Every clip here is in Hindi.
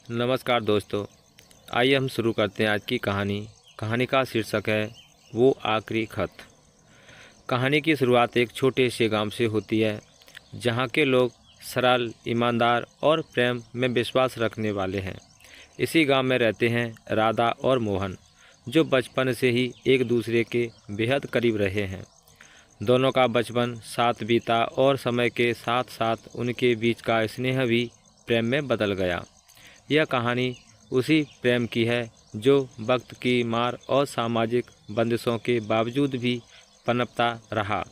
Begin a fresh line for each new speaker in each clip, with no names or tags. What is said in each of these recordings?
नमस्कार दोस्तों। आइए हम शुरू करते हैं आज की कहानी का शीर्षक है वो आखिरी खत। कहानी की शुरुआत एक छोटे से गांव से होती है जहां के लोग सरल, ईमानदार और प्रेम में विश्वास रखने वाले हैं। इसी गांव में रहते हैं राधा और मोहन, जो बचपन से ही एक दूसरे के बेहद करीब रहे हैं। दोनों का बचपन साथ बीता और समय के साथ साथ उनके बीच का स्नेह भी प्रेम में बदल गया। यह कहानी उसी प्रेम की है जो वक्त की मार और सामाजिक बंदिशों के बावजूद भी पनपता रहा।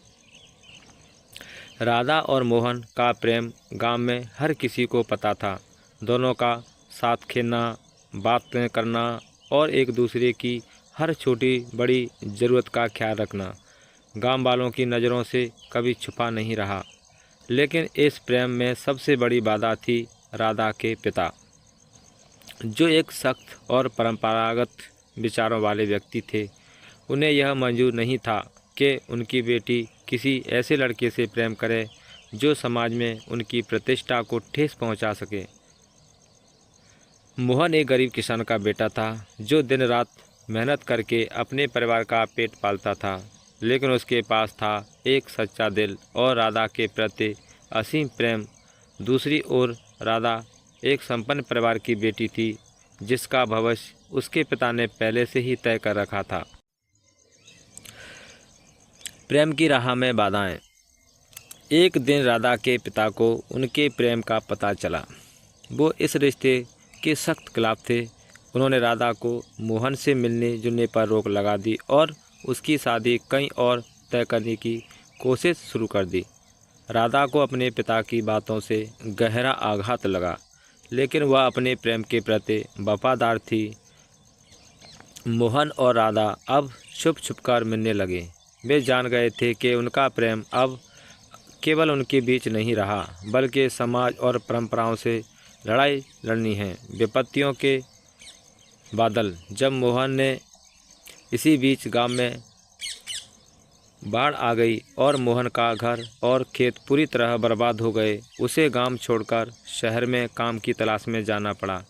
राधा और मोहन का प्रेम गांव में हर किसी को पता था। दोनों का साथ खेलना, बातें करना और एक दूसरे की हर छोटी बड़ी ज़रूरत का ख्याल रखना गांव वालों की नज़रों से कभी छुपा नहीं रहा। लेकिन इस प्रेम में सबसे बड़ी बाधा थी राधा के पिता, जो एक सख्त और परंपरागत विचारों वाले व्यक्ति थे। उन्हें यह मंजूर नहीं था कि उनकी बेटी किसी ऐसे लड़के से प्रेम करे जो समाज में उनकी प्रतिष्ठा को ठेस पहुंचा सके। मोहन एक गरीब किसान का बेटा था जो दिन रात मेहनत करके अपने परिवार का पेट पालता था, लेकिन उसके पास था एक सच्चा दिल और राधा के प्रति असीम प्रेम। दूसरी ओर राधा एक संपन्न परिवार की बेटी थी जिसका भविष्य उसके पिता ने पहले से ही तय कर रखा था। प्रेम की राह में बाधाएं। एक दिन राधा के पिता को उनके प्रेम का पता चला। वो इस रिश्ते के सख्त खिलाफ थे। उन्होंने राधा को मोहन से मिलने जुलने पर रोक लगा दी और उसकी शादी कहीं और तय करने की कोशिश शुरू कर दी। राधा को अपने पिता की बातों से गहरा आघात लगा, लेकिन वह अपने प्रेम के प्रति वफादार थी। मोहन और राधा अब छुप छुपकर मिलने लगे। वे जान गए थे कि उनका प्रेम अब केवल उनके बीच नहीं रहा, बल्कि समाज और परंपराओं से लड़ाई लड़नी है। विपत्तियों के बादल। जब मोहन ने इसी बीच गांव में बाढ़ आ गई और मोहन का घर और खेत पूरी तरह बर्बाद हो गए। उसे गांव छोड़कर शहर में काम की तलाश में जाना पड़ा।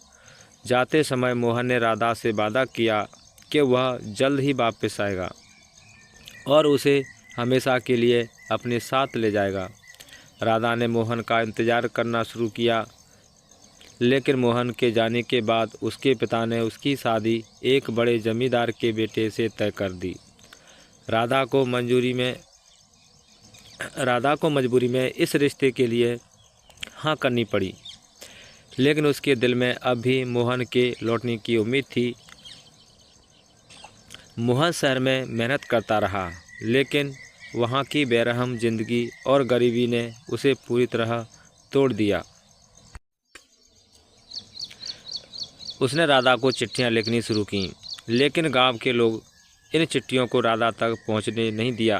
जाते समय मोहन ने राधा से वादा किया कि वह जल्द ही वापस आएगा और उसे हमेशा के लिए अपने साथ ले जाएगा। राधा ने मोहन का इंतज़ार करना शुरू किया, लेकिन मोहन के जाने के बाद उसके पिता ने उसकी शादी एक बड़े जमींदार के बेटे से तय कर दी। राधा को मजबूरी में इस रिश्ते के लिए हाँ करनी पड़ी, लेकिन उसके दिल में अब भी मोहन के लौटने की उम्मीद थी। मोहन शहर में मेहनत करता रहा, लेकिन वहाँ की बेरहम जिंदगी और गरीबी ने उसे पूरी तरह तोड़ दिया। उसने राधा को चिट्ठियाँ लिखनी शुरू की, लेकिन गांव के लोग इन चिट्ठियों को राधा तक पहुंचने नहीं दिया।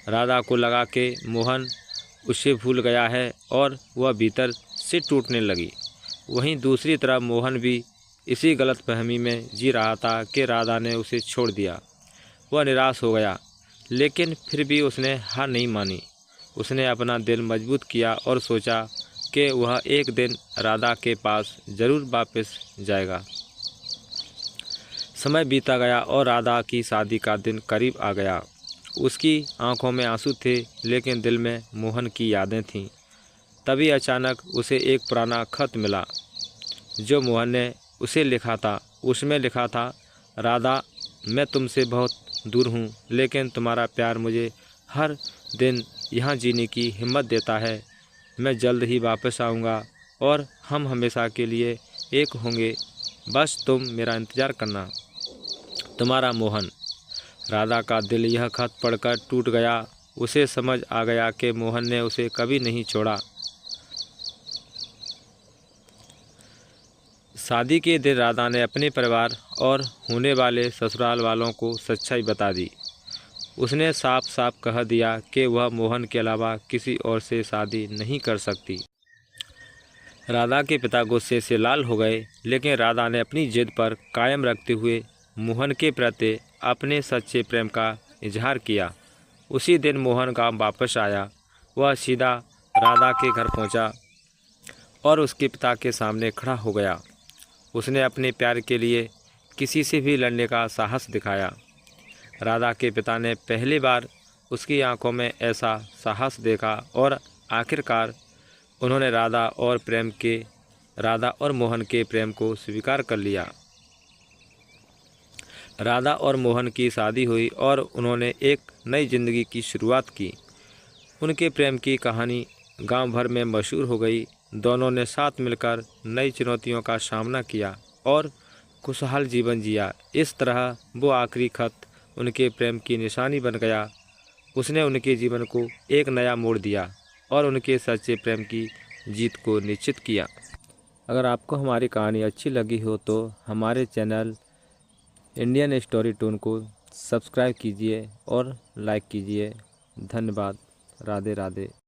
राधा को लगा कि मोहन उसे भूल गया है और वह भीतर से टूटने लगी। वहीं दूसरी तरफ मोहन भी इसी गलतफहमी में जी रहा था कि राधा ने उसे छोड़ दिया। वह निराश हो गया, लेकिन फिर भी उसने हार नहीं मानी। उसने अपना दिल मजबूत किया और सोचा कि वह एक दिन राधा के पास ज़रूर वापस जाएगा। समय बीता गया और राधा की शादी का दिन करीब आ गया। उसकी आंखों में आंसू थे, लेकिन दिल में मोहन की यादें थीं। तभी अचानक उसे एक पुराना खत मिला जो मोहन ने उसे लिखा था। उसमें लिखा था, राधा, मैं तुमसे बहुत दूर हूँ, लेकिन तुम्हारा प्यार मुझे हर दिन यहाँ जीने की हिम्मत देता है। मैं जल्द ही वापस आऊँगा और हम हमेशा के लिए एक होंगे। बस तुम मेरा इंतज़ार करना। तुम्हारा मोहन। राधा का दिल यह खत पढ़कर टूट गया। उसे समझ आ गया कि मोहन ने उसे कभी नहीं छोड़ा। शादी के दिन राधा ने अपने परिवार और होने वाले ससुराल वालों को सच्चाई बता दी। उसने साफ साफ कह दिया कि वह मोहन के अलावा किसी और से शादी नहीं कर सकती। राधा के पिता गुस्से से लाल हो गए, लेकिन राधा ने अपनी जिद पर कायम रखते हुए मोहन के प्रति अपने सच्चे प्रेम का इजहार किया। उसी दिन मोहन गांव वापस आया। वह सीधा राधा के घर पहुंचा और उसके पिता के सामने खड़ा हो गया। उसने अपने प्यार के लिए किसी से भी लड़ने का साहस दिखाया। राधा के पिता ने पहली बार उसकी आंखों में ऐसा साहस देखा और आखिरकार उन्होंने राधा और मोहन के प्रेम को स्वीकार कर लिया। राधा और मोहन की शादी हुई और उन्होंने एक नई जिंदगी की शुरुआत की। उनके प्रेम की कहानी गांव भर में मशहूर हो गई। दोनों ने साथ मिलकर नई चुनौतियों का सामना किया और खुशहाल जीवन जिया। इस तरह वो आखिरी खत उनके प्रेम की निशानी बन गया। उसने उनके जीवन को एक नया मोड़ दिया और उनके सच्चे प्रेम की जीत को निश्चित किया। अगर आपको हमारी कहानी अच्छी लगी हो तो हमारे चैनल इंडियन स्टोरी टून को सब्सक्राइब कीजिए और लाइक कीजिए। धन्यवाद। राधे राधे।